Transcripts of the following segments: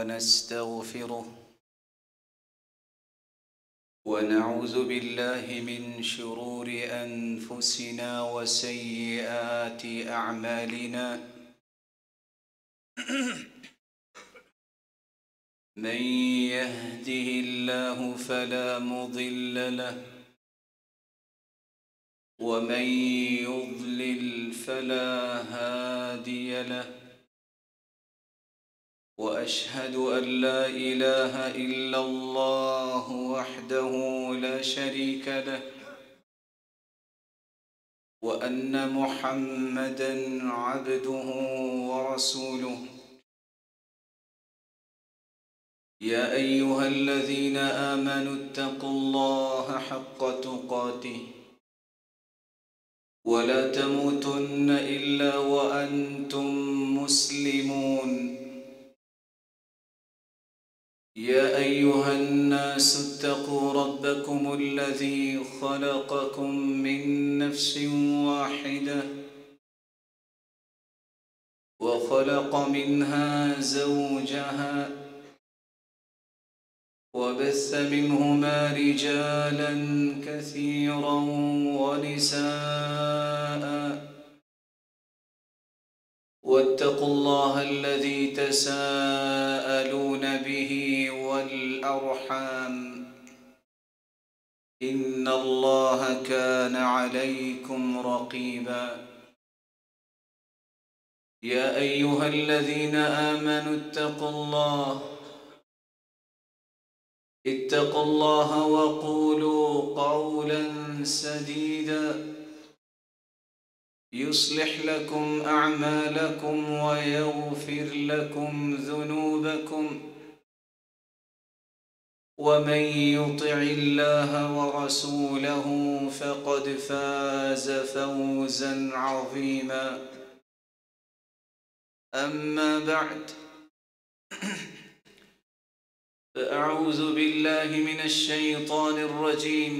ونستغفره ونعوذ بالله من شرور أنفسنا وسيئات أعمالنا من يهده الله فلا مضل له ومن يضلل فلا هادي له وأشهد أن لا إله إلا الله وحده لا شريك له وأن محمدًا عبده ورسوله يا أيها الذين آمنوا اتقوا الله حق تقاته ولا تموتن إلا وأنتم مسلمون يا أيها الناس اتقوا ربكم الذي خلقكم من نفس واحدة وخلق منها زوجها وبث منهما رجالا كثيرا ونساء واتقوا الله الذي تساءلون به والأرحام إن الله كان عليكم رقيبا يا أيها الذين آمنوا اتقوا الله وقولوا قولا سديدا يصلح لكم أعمالكم ويغفر لكم ذنوبكم ومن يطع الله ورسوله فقد فاز فوزا عظيما أما بعد فأعوذ بالله من الشيطان الرجيم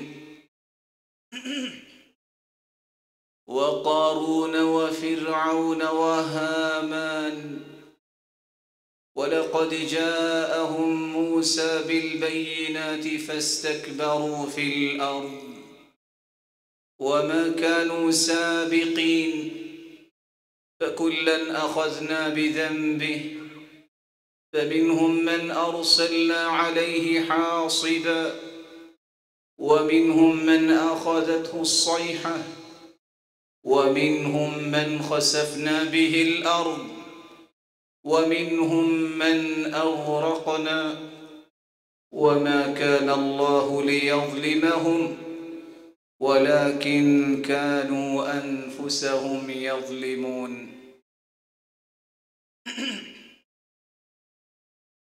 وقارون وفرعون وهامان ولقد جاءهم موسى بالبينات فاستكبروا في الأرض وما كانوا سابقين فكلا أخذنا بذنبه فمنهم من أرسلنا عليه حاصبا ومنهم من أخذته الصيحة ومنهم من خسفنا به الأرض ومنهم من أغرقنا وما كان الله ليظلمهم ولكن كانوا أنفسهم يظلمون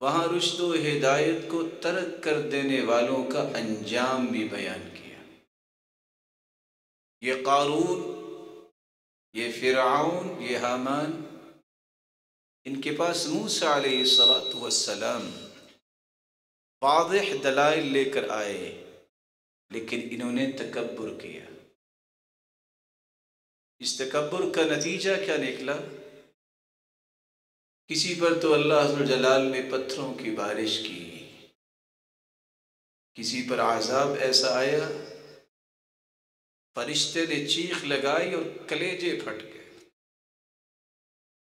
وہاں رشد و ہدایت کو ترک کر دینے والوں کا انجام بھی بیان کیا۔ یہ قارون، یہ فرعون، یہ حامان، ان کے پاس موسیٰ علیہ السلام واضح دلائل لے کر آئے، لیکن انہوں نے تکبر کیا۔ اس تکبر کا نتیجہ کیا نکلا؟ کسی پر تو اللہ عز و جلال نے پتھروں کی بارش کی، کسی پر عذاب ایسا آیا فرشتے نے چیخ لگائی اور کلیجے پھٹ گئے،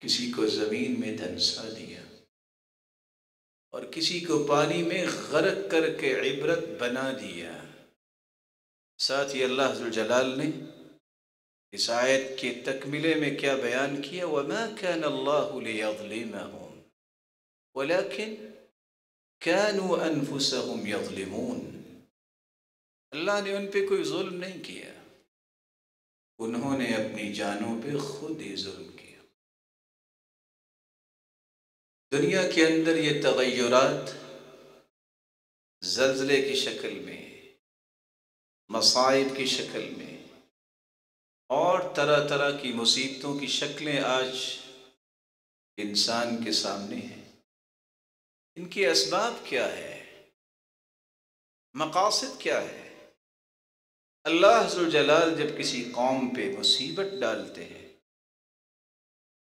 کسی کو زمین میں دھنسا دیا، اور کسی کو پانی میں غرق کر کے عبرت بنا دیا۔ ساتھ ہی اللہ عز و جلال نے اس آیت کے تکملے میں کیا بیان کیا؟ وَمَا كَانَ اللَّهُ لِيَظْلِمَهُمْ وَلَكِنْ كَانُوا أَنفُسَهُمْ يَظْلِمُونَ۔ اللہ نے ان پہ کوئی ظلم نہیں کیا، انہوں نے اپنی جانوں پہ خود ہی ظلم کیا۔ دنیا کے اندر یہ تغیرات زلزلے کی شکل میں، مصائب کی شکل میں، اور طرح طرح کی مصیبتوں کی شکلیں آج انسان کے سامنے ہیں۔ ان کے اسباب کیا ہے؟ مقاصد کیا ہے؟ اللہ عز و جلال جب کسی قوم پہ مصیبت ڈالتے ہیں،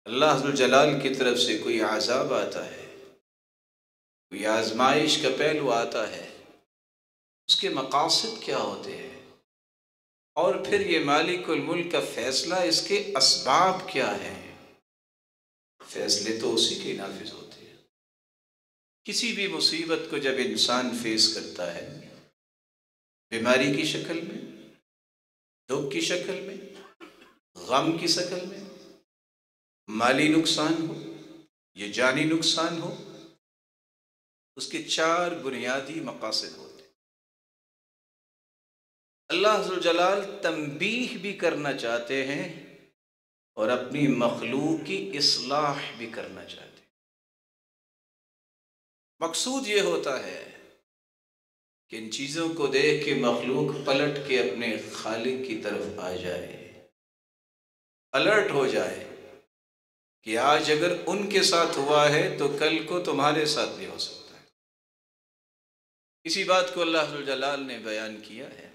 اللہ عز و جلال کی طرف سے کوئی عذاب آتا ہے، کوئی آزمائش کا پہلو آتا ہے، اس کے مقاصد کیا ہوتے ہیں؟ اور پھر یہ مالک الملک کا فیصلہ، اس کے اسباب کیا ہیں؟ فیصلے تو اسی کے نافذ ہوتے ہیں۔ کسی بھی مصیبت کو جب انسان فیس کرتا ہے، بیماری کی شکل میں، دکھ کی شکل میں، غم کی شکل میں، مالی نقصان ہو یا جانی نقصان ہو، اس کے 4 بنیادی مقاصد ہوتے ہیں۔ اللہ عز و جلال تنبیہ بھی کرنا چاہتے ہیں اور اپنی مخلوق کی اصلاح بھی کرنا چاہتے ہیں۔ مقصود یہ ہوتا ہے کہ ان چیزوں کو دیکھ کے مخلوق پلٹ کے اپنے خالق کی طرف آ جائے، الرٹ ہو جائے کہ آج اگر ان کے ساتھ ہوا ہے تو کل کو تمہارے ساتھ بھی ہو سکتا ہے۔ اسی بات کو اللہ عز و جلال نے بیان کیا ہے۔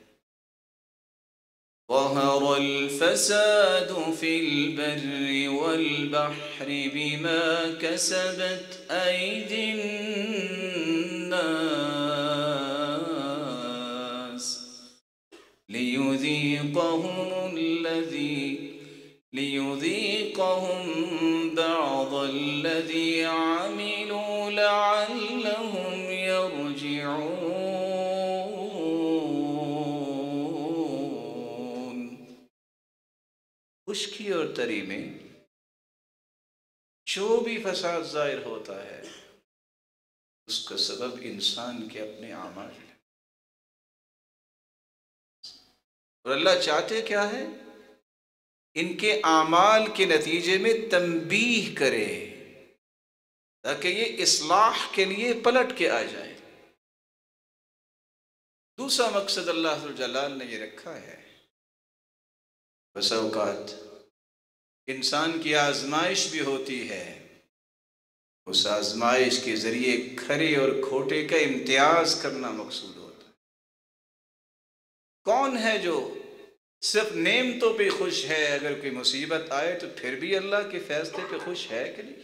ظَهَرَ الْفَسَادُ فِي الْبَرِّ وَالْبَحْرِ بِمَا كَسَبَتْ أَيْدِي النَّاسِ لِيُذِيقَهُمْ بَعْضَ الَّذِي عَمِلُوا لَعَلَّهُمْ يَرْجِعُونَ۔ خشکی اور تری میں جو بھی فساد ظاہر ہوتا ہے، اس کا سبب انسان کے اپنے اعمال ہیں۔ اور اللہ چاہتے کیا ہے؟ ان کے اعمال کے نتیجے میں تنبیہ کرے تاکہ یہ اصلاح کے لیے پلٹ کے آ جائے۔ دوسرا مقصد اللہ عز و جلال نے یہ رکھا ہے، بس اوقات انسان کی آزمائش بھی ہوتی ہے، اس آزمائش کے ذریعے کھرے اور کھوٹے کا امتیاز کرنا مقصود ہوتا ہے۔ کون ہے جو صرف نعمتوں پہ خوش ہے، اگر کوئی مصیبت آئے تو پھر بھی اللہ کے فیصلے پہ خوش ہے کہ نہیں؟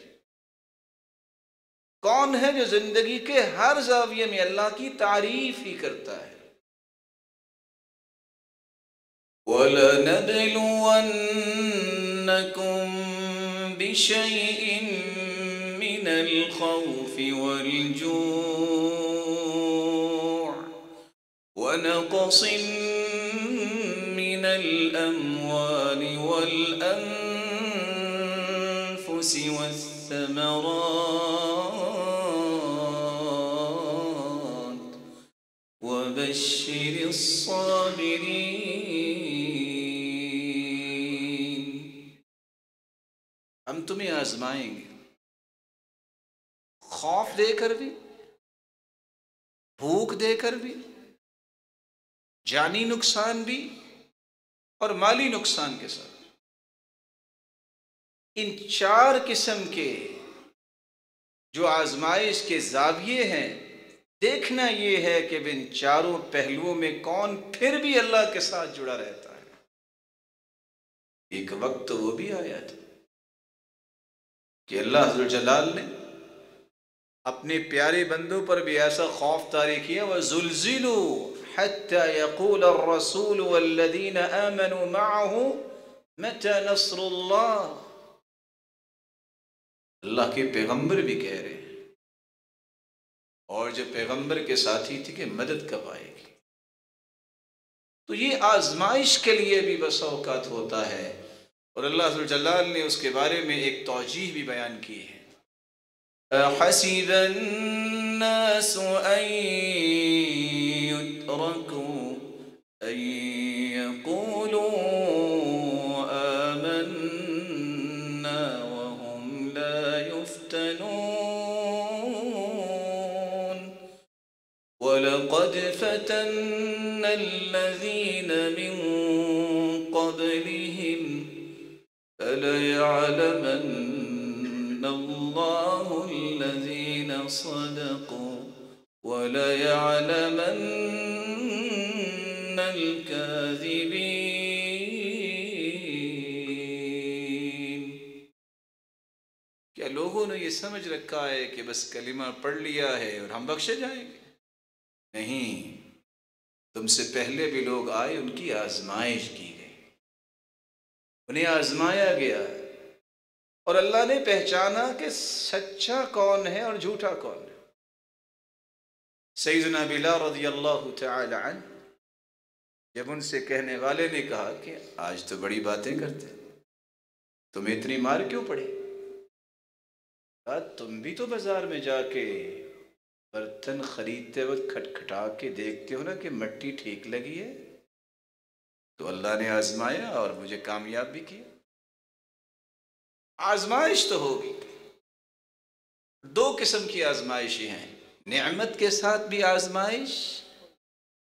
کون ہے جو زندگی کے ہر زاویے میں اللہ کی تعریف ہی کرتا ہے؟ وَلَنَبْلُوَنَّكُمْ بِشَيْءٍ مِّنَ الْخَوْفِ وَالْجُوعِ وَنَقْصٍ مِّنَ الْأَمْوَالِ وَالْأَنفُسِ وَالثَّمَرَاتِ وَبَشِّرِ الصَّابِرِينَ۔ ہم تمہیں آزمائیں گے، خوف دے کر بھی، بھوک دے کر بھی، جانی نقصان بھی اور مالی نقصان کے ساتھ۔ ان چار قسم کے جو آزمائش کے زاویے ہیں، دیکھنا یہ ہے کہ ان چاروں پہلوؤں میں کون پھر بھی اللہ کے ساتھ جڑا رہتا ہے۔ ایک وقت تو وہ بھی آیا تھا کہ اللہ ذو الجلال نے اپنے پیارے بندوں پر بھی ایسا خوف طاری کیا، وَزُلْزِلُوا حَتَّى يَقُولَ الرَّسُولُ وَالَّذِينَ آمَنُوا مَعَهُ مَتَى نَصْرُ اللَّهِ۔ اللہ کے پیغمبر بھی کہہ رہے ہیں، اور جو پیغمبر کے ساتھی تھے کہ مدد کب آئے گی۔ تو یہ آزمائش کے لیے بھی بسا اوقات ہوتا ہے، اور اللہ ذو الجلال نے اس کے بارے میں ایک توجیہ بھی بیان کی ہے۔ أَحَسِبَ النَّاسُ أَن يُتْرَكُوا أَن يَقُولُوا آمَنَّا وَهُمْ لَا يُفْتَنُونَ وَلَقَدْ فَتَنَّا الَّذِينَ مِن قَبْلِهِمْ فَلَيَعْلَمَنَّ اللَّهُ الَّذِينَ صَدَقُوا وَلَيَعْلَمَنَّ الْكَاذِبِينَ۔ کیا لوگوں نے یہ سمجھ رکھا ہے کہ بس کلمہ پڑھ لیا ہے اور ہم بخشے جائیں گے؟ نہیں، تم سے پہلے بھی لوگ آئے، ان کی آزمائش کی گئی، انہیں آزمایا گیا، اور اللہ نے پہچانا کہ سچا کون ہے اور جھوٹا کون ہے۔ سیدنا بلال رضی اللہ تعالی عنہ جب ان سے کہنے والے نے کہا کہ آج تو بڑی باتیں کرتے، تمہیں اتنی مار کیوں پڑی؟ کہا تم بھی تو بازار میں جا کے برتن خریدتے وقت کھٹکھٹا کے دیکھتے ہو نا کہ مٹی ٹھیک لگی ہے، تو اللہ نے آزمایا اور مجھے کامیاب بھی کیا۔ آزمائش تو ہوگی، دو قسم کی آزمائشیں ہیں، نعمت کے ساتھ بھی آزمائش،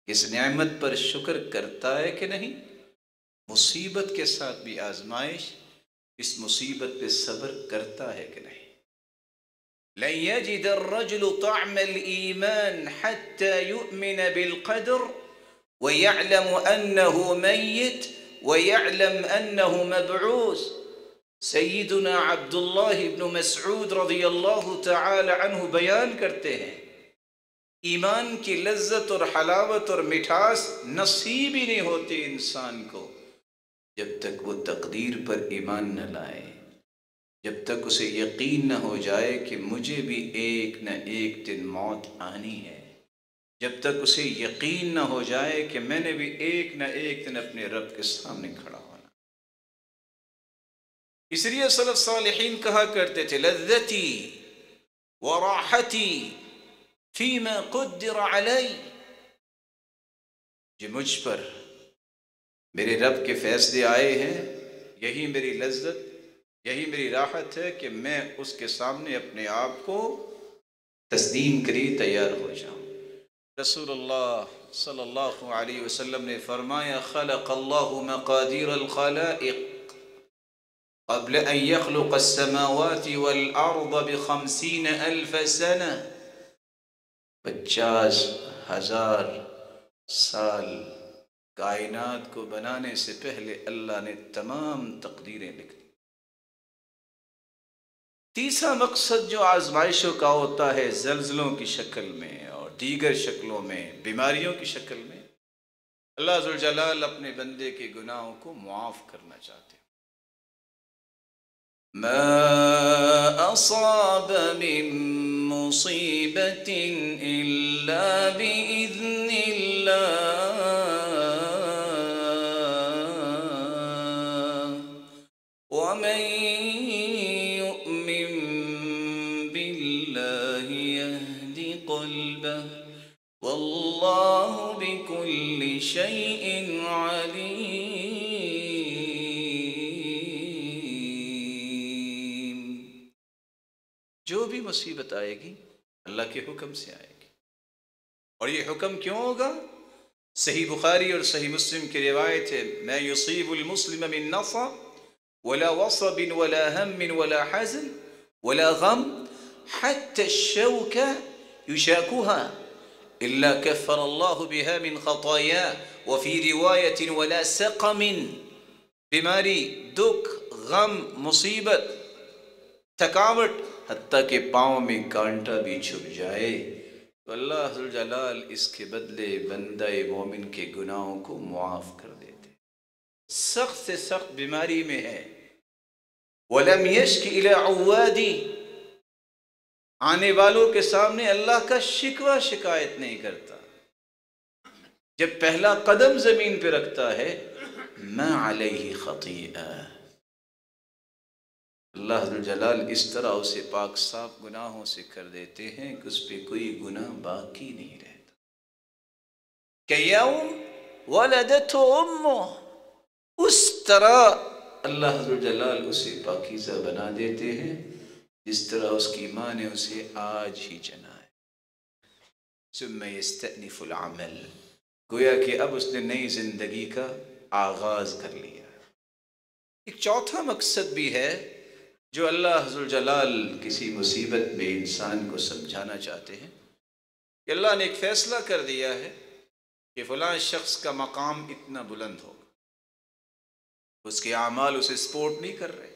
اس نعمت پر شکر کرتا ہے کہ نہیں، مصیبت کے ساتھ بھی آزمائش، اس مصیبت پہ صبر کرتا ہے کہ نہیں۔ لن يجد الرجل طعم الإيمان حتى يؤمن بالقدر ويعلم أنه ميت ويعلم أنه مبعوث۔ سیدنا عبداللہ ابن مسعود رضی اللہ تعالی عنہ بیان کرتے ہیں، ایمان کی لذت اور حلاوت اور مٹھاس نصیب ہی نہیں ہوتی انسان کو جب تک وہ تقدیر پر ایمان نہ لائے، جب تک اسے یقین نہ ہو جائے کہ مجھے بھی ایک نہ ایک دن موت آنی ہے، جب تک اسے یقین نہ ہو جائے کہ میں نے بھی ایک نہ ایک دن اپنے رب کے سامنے کھڑا ہونا۔ اس لیے سلف صالحین کہا کرتے تھے، لذتی وراحتی فیما قدر علی، جو مجھ پر میرے رب کے فیصلے آئے ہیں، یہی میری لذت، یہی میری راحت ہے کہ میں اس کے سامنے اپنے آپ کو تسلیم کری تیار ہو جاؤں۔ رسول اللہ صلی اللہ علیہ وسلم نے فرمایا، خلق اللہ مقادیر الخلائق قبل ان يخلق السماوات والارض ب50,000 سنة، 50,000 سال کائنات کو بنانے سے پہلے اللہ نے تمام تقدیریں لکھ دی۔ تیسرا مقصد جو آزمائشوں کا ہوتا ہے، زلزلوں کی شکل میں اور دیگر شکلوں میں، بیماریوں کی شکل میں، اللہ ذو الجلال اپنے بندے کے گناہوں کو معاف کرنا چاہتے ہیں۔ ما اصاب من مصیبت الا باذن اللہ ومن يؤمن بالله يهد قلبه والله بكل شيء عليم۔ جو بھی بھی مصیبت آئے گی اللہ کے حکم سے آئے گی. اور یہ حکم کیوں ہوگا؟ صحیح بخاری اور صحیح مسلم کی روایت ہے، ما یصیب المسلم من نصب ولا وصب ولا هم ولا حزن ولا غم حتى الشوكة يشاكها إلا كفر الله بها من خطاياه وفي رواية ولا سقم. بیماری، دکھ، غم، مصیبت، تھکاوٹ، حتیٰ کہ پاؤں میں کانٹا بھی چھپ جائے تو اللہ ذوالجلال اس کے بدلے بندہ مومن کے گناہوں کو معاف کر دیتے. سخت سے سخت بیماری میں ہے، وَلَمْ يَشْكِ إِلَىٰ عُوَّادِ، آنے والوں کے سامنے اللہ کا شکوہ شکایت نہیں کرتا. جب پہلا قدم زمین پہ رکھتا ہے مَا عَلَيْهِ خَطِيئَةٌ، اللہ ذوالجلال اس طرح اسے پاک صاف گناہوں سے کر دیتے ہیں کہ اس پہ کوئی گناہ باقی نہیں رہتا. کَيَوْمْ وَلَدَتْهُ أُمُّهُ، اس طرح اللہ ذوالجلال اسے پاکیزہ بنا دیتے ہیں جس طرح اس کی ماں نے اسے آج ہی جنا ہے. ثم يستأنف العمل، گویا کہ اب اس نے نئی زندگی کا آغاز کر لیا. ایک چوتھا مقصد بھی ہے جو اللہ ذوالجلال کسی مصیبت میں انسان کو سمجھانا چاہتے ہیں کہ اللہ نے ایک فیصلہ کر دیا ہے کہ فلاں شخص کا مقام اتنا بلند ہوگا، اس کے اعمال اسے سپورٹ نہیں کر رہے،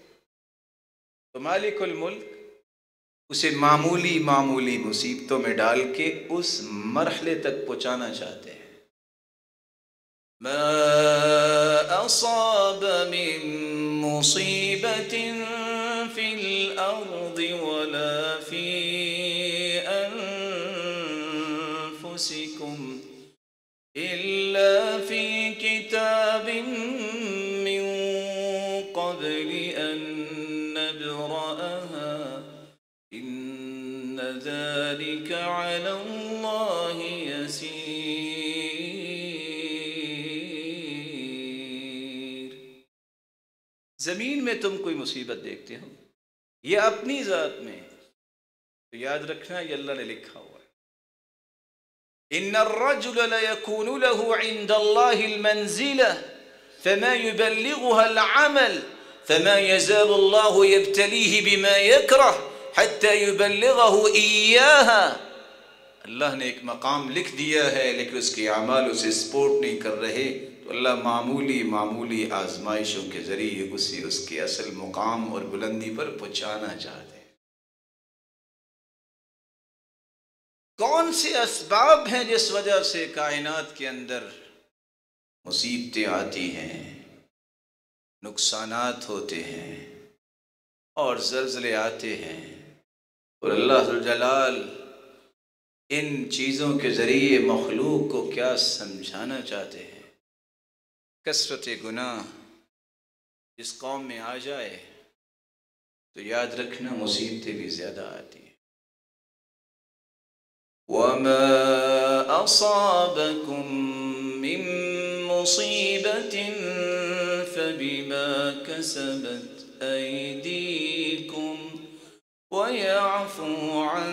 تو مالک الملک اسے معمولی معمولی مصیبتوں میں ڈال کے اس مرحلے تک پہنچانا چاہتے ہیں. ما اصاب من مصیبت فی الارض ولا فی انفسکم الا فی کتاب من قبل ان نبرأها ان ذلك على اللہ یسیر. زمین میں تم کوئی مصیبت دیکھتے ہو یا اپنی ذات میں، تو یاد رکھنا یہ اللہ نے لکھا ہوا ہے. ان الرجل ليكون له عند الله المنزلة فما يبلغها العمل فما يزال الله يبتليه بما يكره حتى يبلغه إياها. اللہ نے ایک مقام لکھ دیا ہے لیکن اس کے اعمال اسے سپورٹ نہیں کر رہے، تو اللہ معمولی معمولی آزمائشوں کے ذریعے اسے اس کے اصل مقام اور بلندی پر پہنچانا چاہتے ہیں. کون سے اسباب ہیں جس وجہ سے کائنات کے اندر مصیبتیں آتی ہیں، نقصانات ہوتے ہیں اور زلزلے آتے ہیں، اور اللہ ذوالجلال ان چیزوں کے ذریعے مخلوق کو کیا سمجھانا چاہتے ہیں؟ کثرت گناہ جس قوم میں آ جائے تو یاد رکھنا مصیبتیں بھی زیادہ آتی ہیں. وَمَا أَصَابَكُم مِّن مُّصِيبَةٍ فَبِمَا كَسَبَتْ أَيْدِيكُمْ وَيَعْفُو عَن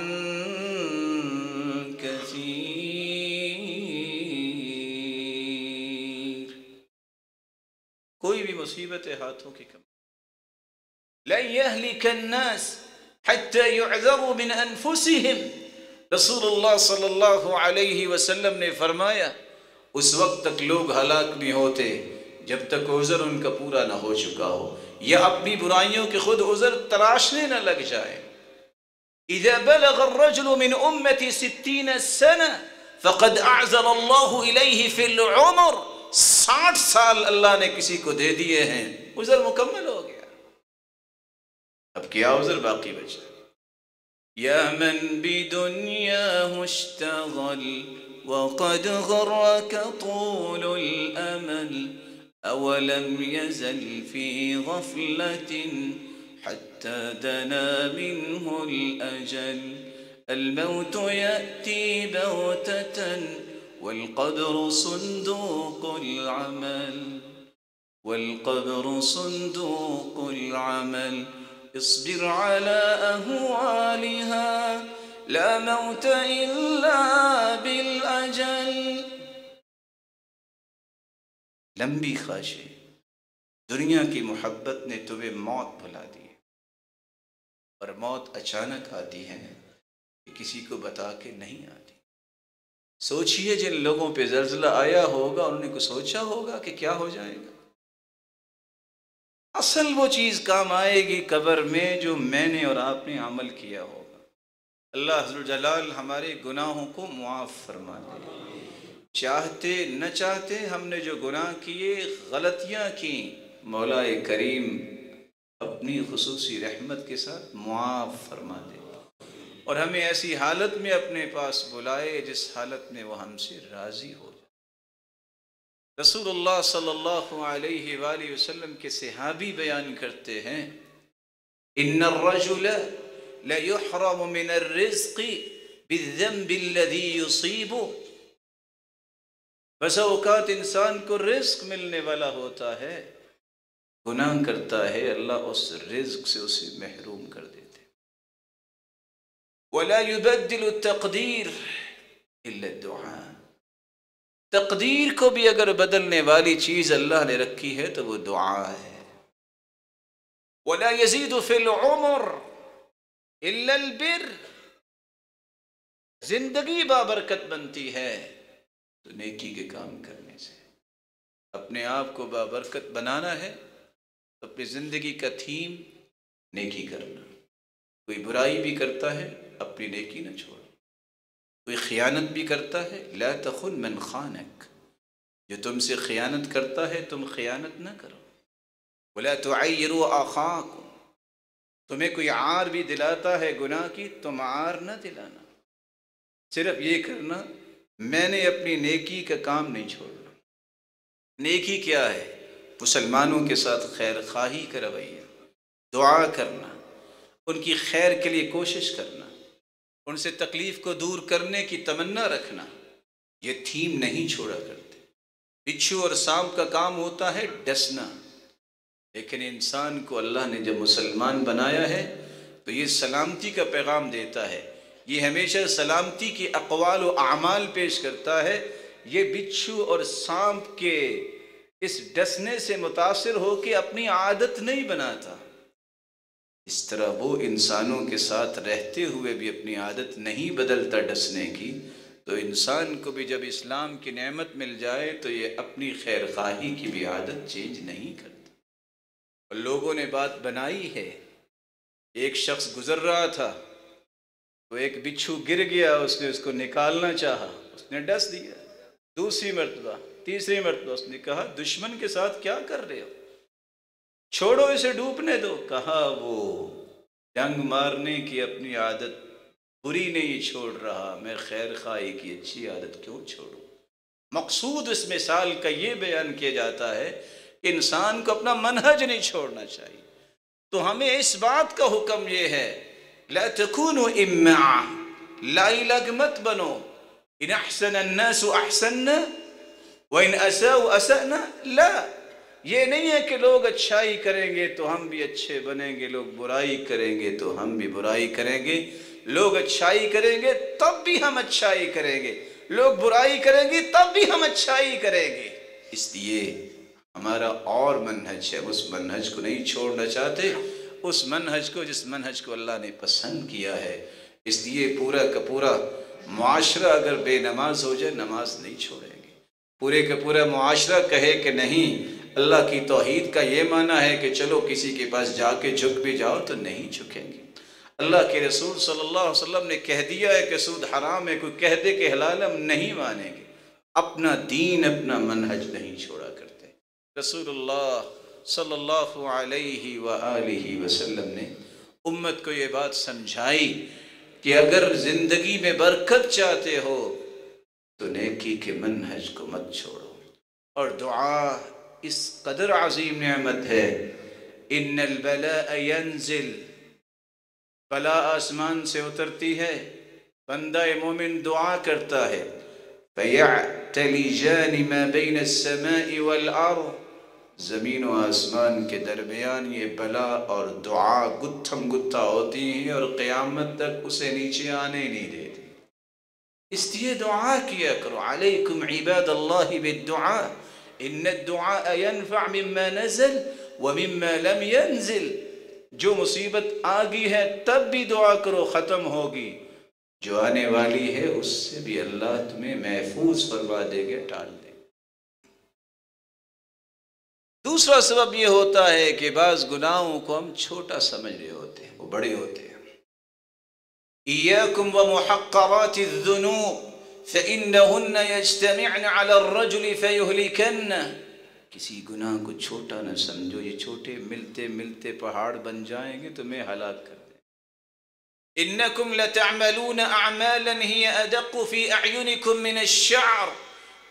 كَثِيرٍ. کوئی بھی مصیبت ہاتھوں کی کم. لَن يَهْلِكَ النَّاسِ حَتَّى يُعْذَرُوا مِنْ أَنفُسِهِمْ. رسول اللہ صلی اللہ علیہ وسلم نے فرمایا اس وقت تک لوگ ہلاک نہیں ہوتے جب تک عذر ان کا پورا نہ ہو چکا ہو یا اپنی برائیوں کے خود عذر تراشنے نہ لگ جائے. اذا بلغ الرجل من امتی 60 سنة فقد اعذر اللہ الیہ فی العمر. 60 سال اللہ نے کسی کو دے دیے ہیں، عذر مکمل ہو گیا، اب کیا عذر باقی بچا؟ یا من بدنیاہ اشتغل وقد غرک طول الامل اولم یزل فی غفلة حتى دنا منه الأجل. الموت يأتي بغتة والقبر صندوق العمل والقبر صندوق العمل اصبر على أهوالها لا موت إلا بالأجل. لمبی خواہشیں، دنیا کی محبت نے تمہیں موت بھلا دی، اور موت اچانک آتی ہے کہ کسی کو بتا کے نہیں آتی. سوچئے جن لوگوں پہ زلزلہ آیا ہوگا انہوں نے کچھ سوچا ہوگا کہ کیا ہو جائے گا؟ اصل وہ چیز کام آئے گی قبر میں جو میں نے اور آپ نے عمل کیا ہوگا. اللہ ذو الجلال ہمارے گناہوں کو معاف فرما دے. چاہتے نہ چاہتے ہم نے جو گناہ کیے، غلطیاں کی، مولا کریم اپنی خصوصی رحمت کے ساتھ معاف فرما دے، اور ہمیں ایسی حالت میں اپنے پاس بلائے جس حالت میں وہ ہم سے راضی ہو جائے. رسول اللہ صلی اللہ علیہ وآلہ وسلم کے صحابی بیان کرتے ہیں، ان الرجل لیحرم من الرزق بالذنب الذي يصيبه. بس اوقات انسان کو رزق ملنے والا ہوتا ہے، گناہ کرتا ہے، اللہ اس رزق سے اسے محروم کر دیتے. ولا يبدل التقدير الا الدعاء. تقدیر کو بھی اگر بدلنے والی چیز اللہ نے رکھی ہے تو وہ دعا ہے. ولا يزيد في العمر الا البر. زندگی بابرکت بنتی ہے تو نیکی کے کام کرنے سے. اپنے آپ کو بابرکت بنانا ہے تو اپنی زندگی کا تھیم نیکی کرنا. کوئی برائی بھی کرتا ہے اپنی نیکی نہ چھوڑ. کوئی خیانت بھی کرتا ہے، لا تخن من خانک، جو تم سے خیانت کرتا ہے تم خیانت نہ کرو. ولا تعیروا اخاکم، تمہیں کوئی عار بھی دلاتا ہے گناہ کی تم عار نہ دلانا. صرف یہ کرنا میں نے اپنی نیکی کا کام نہیں چھوڑنا. نیکی کیا ہے؟ مسلمانوں کے ساتھ خیر خواہی کا رویہ، دعا کرنا، ان کی خیر کے لیے کوشش کرنا، ان سے تکلیف کو دور کرنے کی تمنا رکھنا. یہ تھیم نہیں چھوڑا کرتے. بچھو اور سانپ کا کام ہوتا ہے ڈسنا، لیکن انسان کو اللہ نے جب مسلمان بنایا ہے تو یہ سلامتی کا پیغام دیتا ہے. یہ ہمیشہ سلامتی کی اقوال و اعمال پیش کرتا ہے. یہ بچھو اور سانپ کے اس ڈسنے سے متاثر ہو کے اپنی عادت نہیں بناتا. اس طرح وہ انسانوں کے ساتھ رہتے ہوئے بھی اپنی عادت نہیں بدلتا ڈسنے کی، تو انسان کو بھی جب اسلام کی نعمت مل جائے تو یہ اپنی خیر خواہی کی بھی عادت چینج نہیں کرتا. اور لوگوں نے بات بنائی ہے، ایک شخص گزر رہا تھا، تو ایک بچھو گر گیا، اس نے اس کو نکالنا چاہا، اس نے ڈس دیا. دوسری مرتبہ، تیسری مرتبہ اس نے کہا دشمن کے ساتھ کیا کر رہے ہو، چھوڑو اسے ڈوبنے دو. کہا وہ ڈنگ مارنے کی اپنی عادت بری نہیں چھوڑ رہا، میں خیر خواہی کی اچھی عادت کیوں چھوڑوں. مقصود اس مثال کا یہ بیان کیا جاتا ہے کہ انسان کو اپنا منہج نہیں چھوڑنا چاہیے. تو ہمیں اس بات کا حکم یہ ہے، لا تکونوا امعا، لائی لگ مت بنو. ان احسن الناس احسننا وان اساؤوا اسأنا. لا، یہ نہیں ہے کہ لوگ اچھائی کریں گے تو ہم بھی اچھے بنیں گے، لوگ برائی کریں گے تو ہم بھی برائی کریں گے. لوگ اچھائی کریں گے تب بھی ہم اچھائی کریں گے، لوگ برائی کریں گے تب بھی ہم اچھائی کریں گے. اس لیے ہمارا اور منہج ہے، اس منہج کو نہیں چھوڑنا چاہتے، اس منہج کو جس منہج کو اللہ نے پسند کیا ہے. اس لیے پورا کا پورا معاشرہ اگر بے نماز ہو جائے نماز نہیں چھوڑیں گے. پورے کا پورا معاشرہ کہے کہ نہیں اللہ کی توحید کا یہ معنی ہے کہ چلو کسی کے پاس جا کے جھک بھی جاؤ، تو نہیں جھکیں گے. اللہ کے رسول صلی اللہ علیہ وسلم نے کہہ دیا ہے کہ سود حرام ہے، کوئی کہہ دے کہ حلال، ہم نہیں مانیں گے. اپنا دین اپنا منہج نہیں چھوڑا کرتے. رسول اللہ صلی اللہ علیہ وآلہ وسلم نے امت کو یہ بات سمجھائی کہ اگر زندگی میں برکت چاہتے ہو تو نیکی کے منہج کو مت چھوڑو. اور دعا اس قدر عظیم نعمت ہے. ان البلاء ينزل، بلا آسمان سے اترتی ہے، بندہ مومن دعا کرتا ہے. فَيَعْتَلِجَانِ مَا بَيْنَ السَّمَاءِ وَالْأَرْضِ، زمین و آسمان کے درمیان یہ بلا اور دعا گتھم گتھا ہوتی ہیں اور قیامت تک اسے نیچے آنے نہیں دیتی. اس لیے دعا کیا کرو. علیکم عباد اللہ بالدعاء ان الدعاء ينفع مما نزل ومما لم ينزل. جو مصیبت آگئی ہے تب بھی دعا کرو، ختم ہوگی. جو آنے والی ہے اس سے بھی اللہ تمہیں محفوظ فرما دے گا، ٹال دے. دوسرا سبب یہ ہوتا ہے کہ بعض گناہوں کو ہم چھوٹا سمجھ رہے ہوتے ہیں، وہ بڑے ہوتے ہیں. إياكم ومحقرات الذنوب فإنهن يجتمعن على الرجل فيهلكن. کسی گناہ کو چھوٹا نہ سمجھو، یہ چھوٹے ملتے ملتے پہاڑ بن جائیں گے، تمہیں ہلاک کر دیں. إنكم لتعملون أعمالا هي أدق في أعينكم من الشعر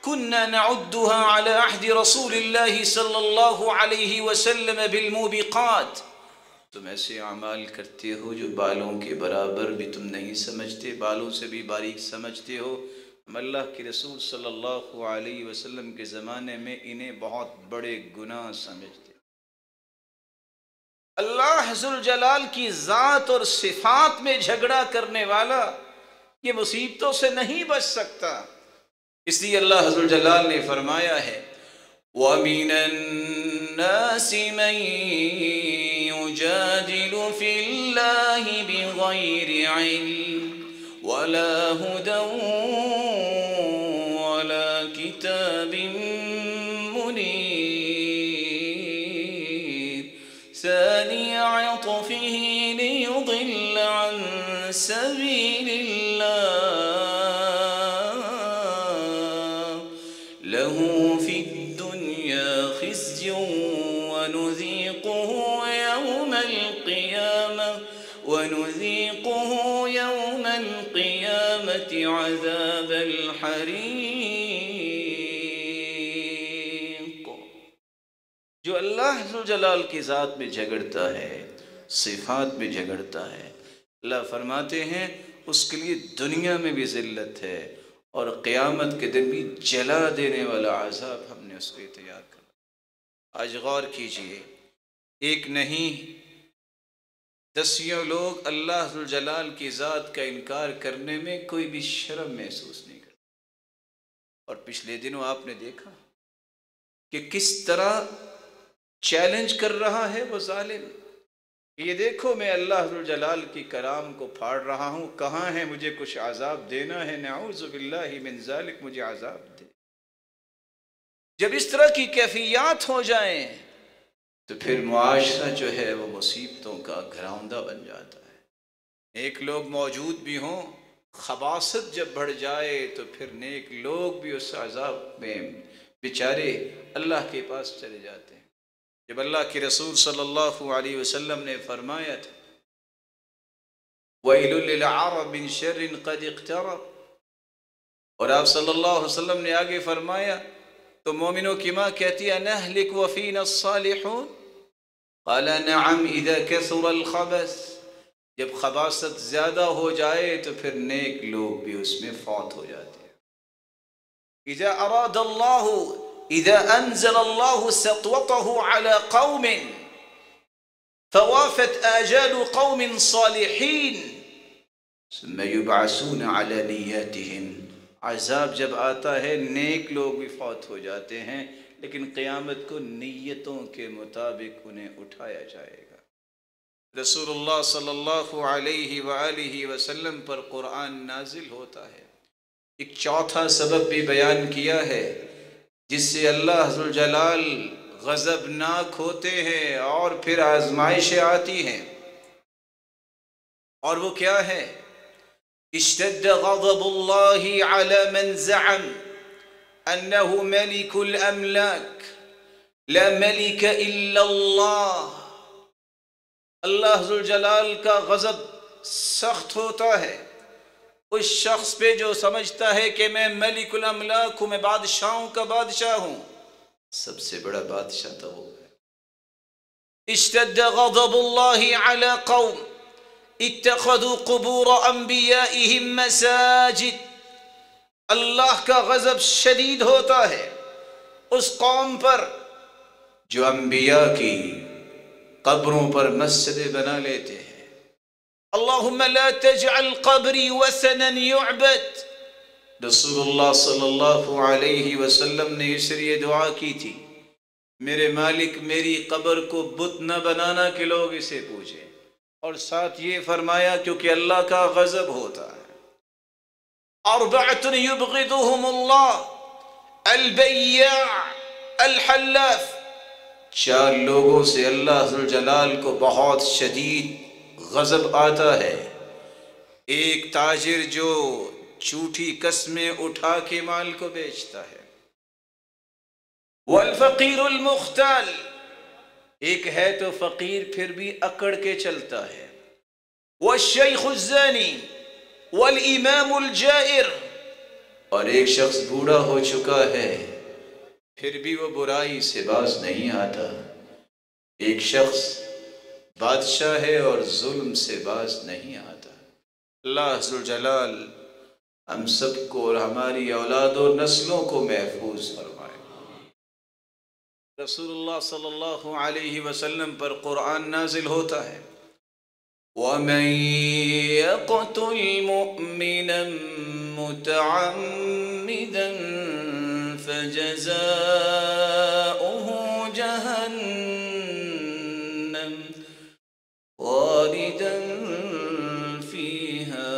كنا نعدها على عهد رسول الله صلى الله عليه وسلم بالموبقات. تم ایسے اعمال کرتے ہو جو بالوں کے برابر بھی تم نہیں سمجھتے، بالوں سے بھی باریک سمجھتے ہو. ہم اللہ کے رسول صلی اللہ علیہ وسلم کے زمانے میں انہیں بہت بڑے گناہ سمجھتے. اللہ ذوالجلال کی ذات اور صفات میں جھگڑا کرنے والا یہ مصیبتوں سے نہیں بچ سکتا. اس لیے اللہ ذوالجلال نے فرمایا ہے وَمِنَ النَّاسِ مَن يُجَادِلُ فِي اللَّهِ بِغَيْرِ عِلْمٍ وَلَا هُدًى وَلَا كِتَابٍ مُنِيرٍ ثَانِيَ عِطْفِهِ لِيُضِلَّ عَن سَبِيلِ اللَّهِ لَهُ فِي الدُّنْيَا خِزْيٌ ونذيقه يوم القيامة عذاب الحريق. جو اللہ ذوالجلال کی ذات میں جھگڑتا ہے، صفات میں جھگڑتا ہے، اللہ فرماتے ہیں اس کے لیے دنیا میں بھی ذلت ہے اور قیامت کے دن بھی جلا دینے والا عذاب ہم نے اس کو تیار کر. آج غور کیجئے، ایک نہیں دسیوں لوگ اللہ ذوالجلال کی ذات کا انکار کرنے میں کوئی بھی شرم محسوس نہیں کرتے. اور پچھلے دنوں آپ نے دیکھا کہ کس طرح چیلنج کر رہا ہے وہ ظالم. یہ دیکھو میں اللہ ذوالجلال کی کلام کو پھاڑ رہا ہوں، کہاں ہے مجھے کچھ عذاب دینا ہے، نعوذ باللہ من ذالک، مجھے عذاب دے. جب اس طرح کی کیفیات ہو جائیں تو پھر معاشرہ جو ہے وہ مصیبتوں کا گھراؤندہ بن جاتا ہے. نیک لوگ موجود بھی ہوں، خباثت جب بڑھ جائے تو پھر نیک لوگ بھی اس عذاب میں بیچارے اللہ کے پاس چلے جاتے ہیں. جب اللہ کے رسول صلی اللہ علیہ وسلم نے فرمایا تھا وَيْلٌ لِلْعَرَبِ مِنْ شَرٍ قَدْ اقْتَرَبَ، اور آپ صلی اللہ علیہ وسلم نے آگے فرمایا تو مومنوں کی ماں کہتی ہے نَهْلِكُ وَفِينَا الصَّالِحُونَ قال نعم اذا كثر الخبث، جب خباثت زیادہ ہو جائے تو پھر نیک لوگ بھی اس میں فوت ہو جاتے ہیں. اذا انزل الله سطوته على قوم فوافت آجال قوم صالحين ثم يبعثون على نياتهم. عذاب جب آتا ہے نیک لوگ بھی فوت ہو جاتے ہیں لیکن قیامت کو نیتوں کے مطابق انہیں اٹھایا جائے گا. رسول اللہ صلی اللہ علیہ وآلہ وسلم پر قرآن نازل ہوتا ہے. ایک چوتھا سبب بھی بیان کیا ہے جس سے اللہ ذوالجلال غضبناک ہوتے ہیں اور پھر آزمائشیں آتی ہیں، اور وہ کیا ہے؟ اشتد غضب اللہ علی من زعم انه ملک الاملاک لا ملک الا اللہ. اللہ ذوالجلال کا غضب سخت ہوتا ہے اس شخص پہ جو سمجھتا ہے کہ میں ملک الاملاک ہوں، میں بادشاہوں کا بادشاہ ہوں. سب سے بڑا بادشاہ تو وہ ہے. اشتد غضب اللہ علی قوم اتخذوا قبور انبیائهم مساجد. اللہ کا غضب شدید ہوتا ہے اس قوم پر جو انبیاء کی قبروں پر مسجد بنا لیتے ہیں. اللہم لا تجعل قبری وثنا يعبد. رسول اللہ صلی اللہ علیہ وسلم نے اس لیے دعا کی تھی، میرے مالک میری قبر کو بت نہ بنانا کہ لوگ اسے پوچھیں، اور ساتھ یہ فرمایا کیونکہ اللہ کا غضب ہوتا ہے. اربعۃ یبغضهم اللہ البیاع الحلاف. 4 لوگوں سے اللہ ذوالجلال کو بہت شدید غضب آتا ہے. ایک تاجر جو جھوٹی قسمیں اٹھا کے مال کو بیچتا ہے، والفقیر المختال، ایک ہے تو فقیر پھر بھی اکڑ کے چلتا ہے، والشیخ الزانی والامام الجائر، اور ایک شخص بوڑھا ہو چکا ہے پھر بھی وہ برائی سے باز نہیں آتا. ایک شخص بادشاہ ہے اور ظلم سے باز نہیں آتا. اللہ ذوالجلال ہم سب کو اور ہماری اولاد و نسلوں کو محفوظ فرمائے. رسول اللہ صلی اللہ علیہ وسلم پر قرآن نازل ہوتا ہے، وَمَن يَقْتُلْ مُؤْمِنًا مُتَعَمِّدًا فَجَزَاؤُهُ جَهَنَّمُ خَالِدًا فِيهَا.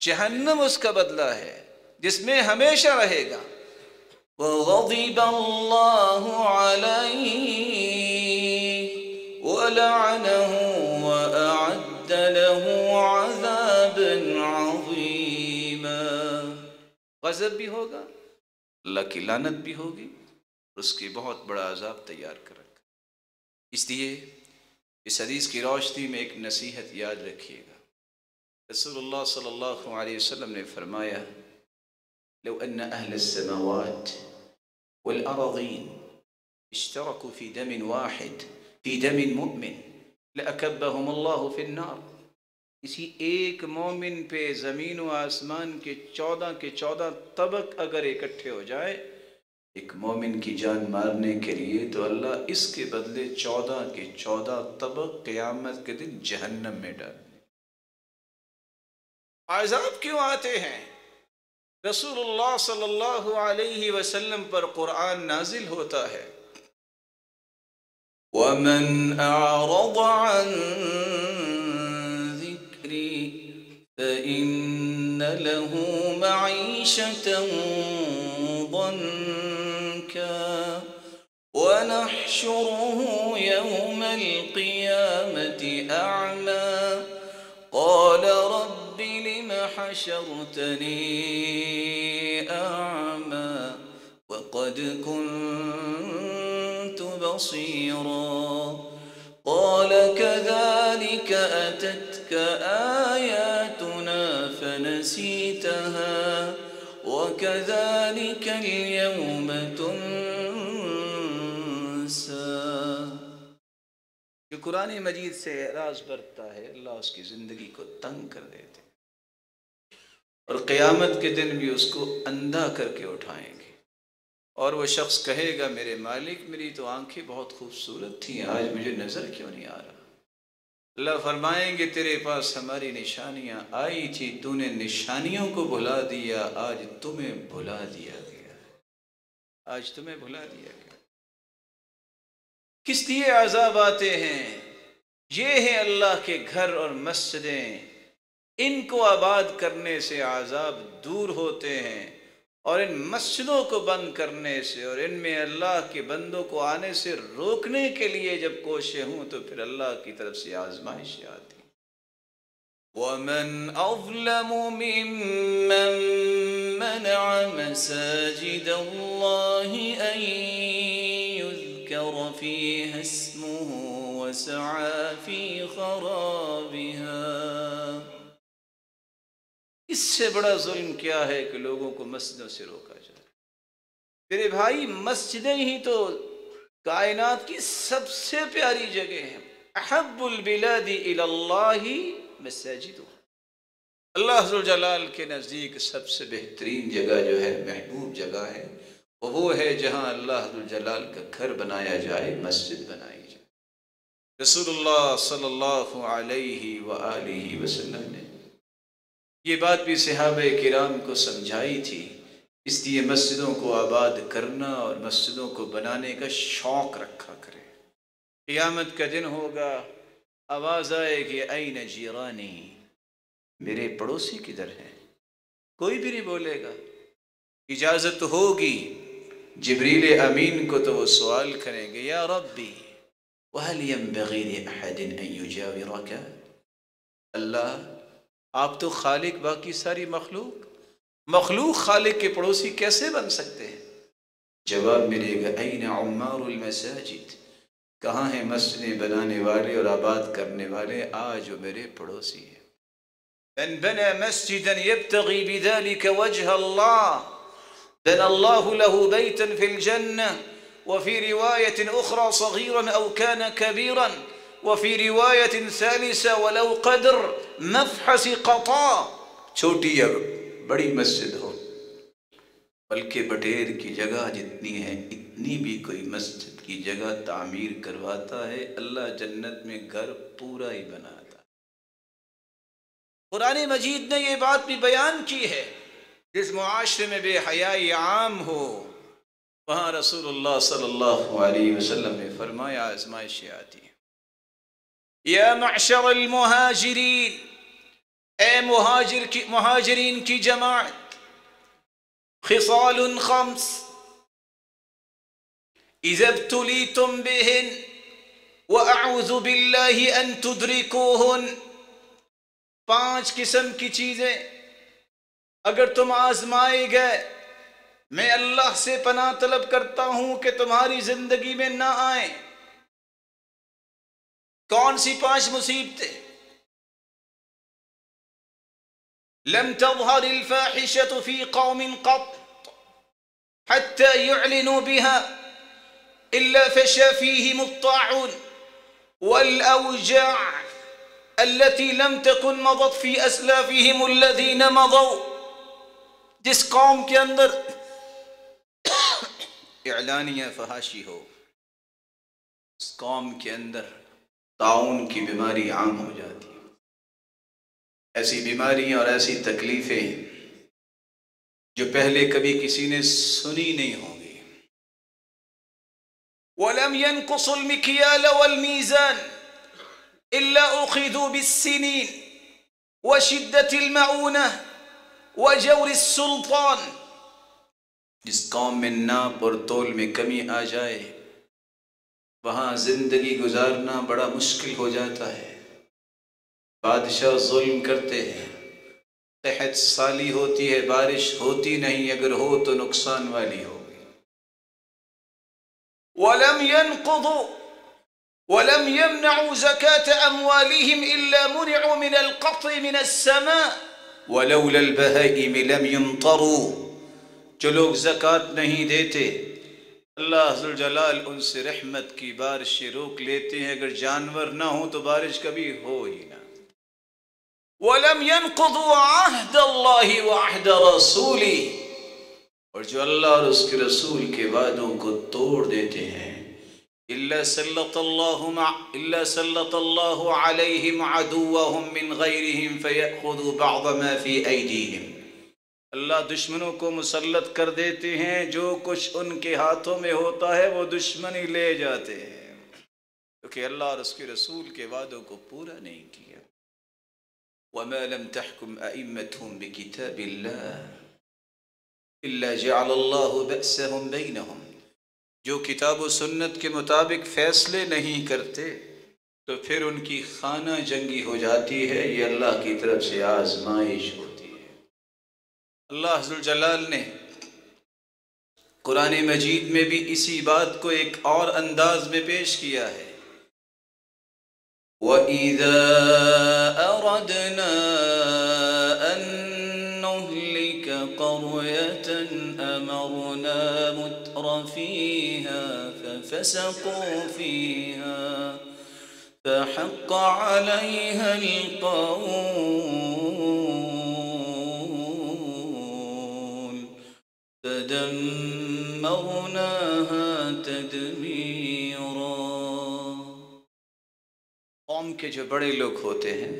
جہنم اس کا بدلہ ہے جس میں ہمیشہ رہے گا. وَغَضِبَ اللَّهُ عَلَيْهِ وَلَعَنَهُ وَأَعَدَّ لَهُ عَذَابًا عَظِيمًا. غضب بھی ہوگا، اللہ کی لعنت بھی ہوگی، اس کی بہت بڑا عذاب تیار کر رکھا. اس لیے اس حدیث کی روشنی میں ایک نصیحت یاد رکھیے گا. رسول اللہ صلی اللہ علیہ وسلم نے فرمایا، لو ان اہل السماوات والارضین اشترکوا فی دم واحد فی دم مؤمن لأکبہم اللہ فی النار. کسی ایک مومن پہ زمین و آسمان کے 14 طبق اگر اکٹھے ہو جائے ایک مومن کی جان مارنے کے لیے، تو اللہ اس کے بدلے 14 طبق قیامت کے دن جہنم میں ڈال. عذاب کیوں آتے ہیں؟ رسول اللہ صلی اللہ علیہ وسلم پر قرآن نازل ہوتا ہے، وَمَنْ أَعْرَضَ عَنْ ذِكْرِي فَإِنَّ لَهُ مَعِيشَةً ضَنْكًا وَنَحْشُرُهُ يَوْمَ الْقِيَامَةِ أَعْمَى قَالَ رَبِّ لِمَ حَشَرْتَنِي أَعْمَى وَقَدْ كُنْتُ بَصِيرًا قَالَ كَذَلِكَ أَتَتْكَ آيَاتُنَا فَنَسِيتَهَا وَكَذَلِكَ الْيَوْمَ تُنْسَى. جو قرآن مجید سے اعراض برتتا ہے اللہ اس کی زندگی کو تنگ کر دیتے اور قیامت کے دن بھی اس کو اندھا کر کے اٹھائیں گے، اور وہ شخص کہے گا میرے مالک میری تو آنکھیں بہت خوبصورت تھیں، آج مجھے نظر کیوں نہیں آ رہا؟ اللہ فرمائیں گے تیرے پاس ہماری نشانیاں آئی تھی، تو نے نشانیوں کو بھلا دیا، آج تمہیں بھلا دیا گیا. آج تمہیں بھلا دیا گیا. کس لیے عذاب آتے ہیں؟ یہ ہیں اللہ کے گھر اور مسجدیں، ان کو آباد کرنے سے عذاب دور ہوتے ہیں، اور ان مسجدوں کو بند کرنے سے اور ان میں اللہ کے بندوں کو آنے سے روکنے کے لیے جب کوششیں ہوں تو پھر اللہ کی طرف سے آزمائشیں آتی. وَمَنْ أَظْلَمُ مِمَّنْ مَنَعَ مَسَاجِدَ اللَّهِ أَنْ يُذْكَرَ فِيهَا اسْمُهُ وَسَعَى فِي خَرَابِهَا. اس سے بڑا ظلم کیا ہے کہ لوگوں کو مسجدوں سے روکا جائے؟ میرے بھائی مسجدیں ہی تو کائنات کی سب سے پیاری جگہ ہیں. احب البلاد الی اللہ مساجد. اللہ ذوالجلال کے نزدیک سب سے بہترین جگہ جو ہے، محبوب جگہ ہے، وہ ہے جہاں اللہ ذو الجلال کا گھر بنایا جائے، مسجد بنائی جائے۔ رسول اللہ صلی اللہ علیہ وآلہ وسلم نے یہ بات بھی صحابہ کرام کو سمجھائی تھی، اس لیے مسجدوں کو آباد کرنا اور مسجدوں کو بنانے کا شوق رکھا کرے۔ قیامت کا دن ہوگا، آواز آئے کہ این جیرانی، میرے پڑوسی کدھر ہیں؟ کوئی بھی نہیں بولے گا۔ اجازت ہوگی جبریل امین کو تو وہ سوال کریں گے، یا ربی وَهَلْ يَنْبَغِي لِأَحَدٍ أَن يُجَاوِرَكَ، اللہ آپ تو خالق، باقی ساری مخلوق خالق کے پڑوسی کیسے بن سکتے ہیں؟ جواب ملے گا این عمار المساجد، کہاں ہیں مسجدیں بنانے والے اور آباد کرنے والے؟ آج وہ میرے پڑوسی ہیں۔ من بنى مسجدا يبتغي بذلك وجه الله بنى الله له بيتا في الجنة، وفي رواية أخرى صغيرا أو كان كبيرا، وفي رواية ثالثة ولو قدر مفحص قطا، چھوٹی یا بڑی مسجد ہو، بلکہ بٹیر کی جگہ جتنی ہے اتنی بھی کوئی مسجد کی جگہ تعمیر کرواتا ہے، اللہ جنت میں گھر پورا ہی بناتا ہے۔ قرآن مجید نے یہ بات بھی بیان کی ہے، جس معاشرے میں بے حیائی عام ہو وہاں رسول اللہ صلی اللہ علیہ وسلم نے فرمایا آزمائشیں آتی ہیں۔ یا معشر المہاجرین، اے مہاجرین کی جماعت، خصال خمس اذا ابتلیتم بہن واعوذ باللہ ان تدرکوہن، 5 قسم کی چیزیں اگر تم آزمائے گئے، میں اللہ سے پناہ طلب کرتا ہوں کہ تمہاری زندگی میں نہ آئیں۔ کون سی 5 مصیبتیں؟ لم تظہر الفاحشة في قوم قط حتى يعلنوا بها إلا فشى فيهم الطاعون والأوجاع التي لم تكن مضت في أسلافهم الذين مضوا۔ جس قوم کے اندر اعلانیہ فحاشی ہو، اس قوم کے اندر طاعون کی بیماری عام ہو جاتی ہے۔ ایسی بیماریاں اور ایسی تکلیفیں جو پہلے کبھی کسی نے سنی نہیں ہوں گی۔ وَلَمْ يَنْقُصُوا الْمِكْيَالَ وَالْمِيزَانَ إِلَّا أُخِذُوا بِالسِّنِينَ وَشِدَّةِ الْمَعُونَةِ وَجَوْرِ السُّلْطَانِ۔ جس قوم میں ناپ اور تول میں کمی آ جائے وہاں زندگی گزارنا بڑا مشکل ہو جاتا ہے۔ بادشاہ ظلم کرتے ہیں، قحط سالی ہوتی ہے، بارش ہوتی نہیں، اگر ہو تو نقصان والی ہوگی۔ وَلَمْ يَنْقُضُوا وَلَمْ يَمْنَعُوا زَكَاةَ أَمْوَالِهِمْ إِلَّا مُنِعُوا مِنَ الْقَطْرِ مِنَ السَّمَاءِ وَلَوْلَا الْبَهَائِمِ لَمْ يُمْطَرُوا۔ جو لوگ زکوٰۃ نہیں دیتے، اللہ ذوالجلال ان سے رحمت کی بارشیں روک لیتے ہیں، اگر جانور نہ ہوں تو بارش کبھی ہو ہی نہ۔ وَلَمْ يَنْقُضُوا عَهْدَ اللَّهِ وَعَهْدَ رَسُولِهِ، اور جو اللہ اور اس کے رسول کے وعدوں کو توڑ دیتے ہیں، إِلَّا سَلَّطَ اللَّهُ عَلَيْهِمْ عَدُوَّهُمْ مِنْ غَيْرِهِمْ فَيَأْخُذُوا بَعْضَ مَا فِي أَيْدِيهِمْ، اللہ دشمنوں کو مسلط کر دیتے ہیں، جو کچھ ان کے ہاتھوں میں ہوتا ہے وہ دشمنی لے جاتے ہیں، کیونکہ اللہ اور اس کے رسول کے وعدوں کو پورا نہیں کیا۔ وَمَا لَمْ تَحْكُمْ أَئِمَّتُهُمْ بِكِتَابِ اللَّهِ إِلَّا جَعَلَ اللَّهُ بَأْسَهُمْ بَيْنَهُمْ، جو کتاب و سنت کے مطابق فیصلے نہیں کرتے تو پھر ان کی خانہ جنگی ہو جاتی ہے، یہ اللہ کی طرف سے آزمائش ہوتی ہے۔ اللہ ذوالجلال نے قرآن مجید میں بھی اسی بات کو ایک اور انداز میں پیش کیا ہے۔ وَإِذَا أَرَدْنَا أَن نُّهْلِكَ قَرْيَةً أَمَرْنَا مُتْرَ فِيهَا فَفَسَقُوا فِيهَا فَحَقَّ عَلَيْهَا الْقَوْلُ فَدَمَّرْنَاهَا دمرناها تدمیرا۔ قوم کے جو بڑے لوگ ہوتے ہیں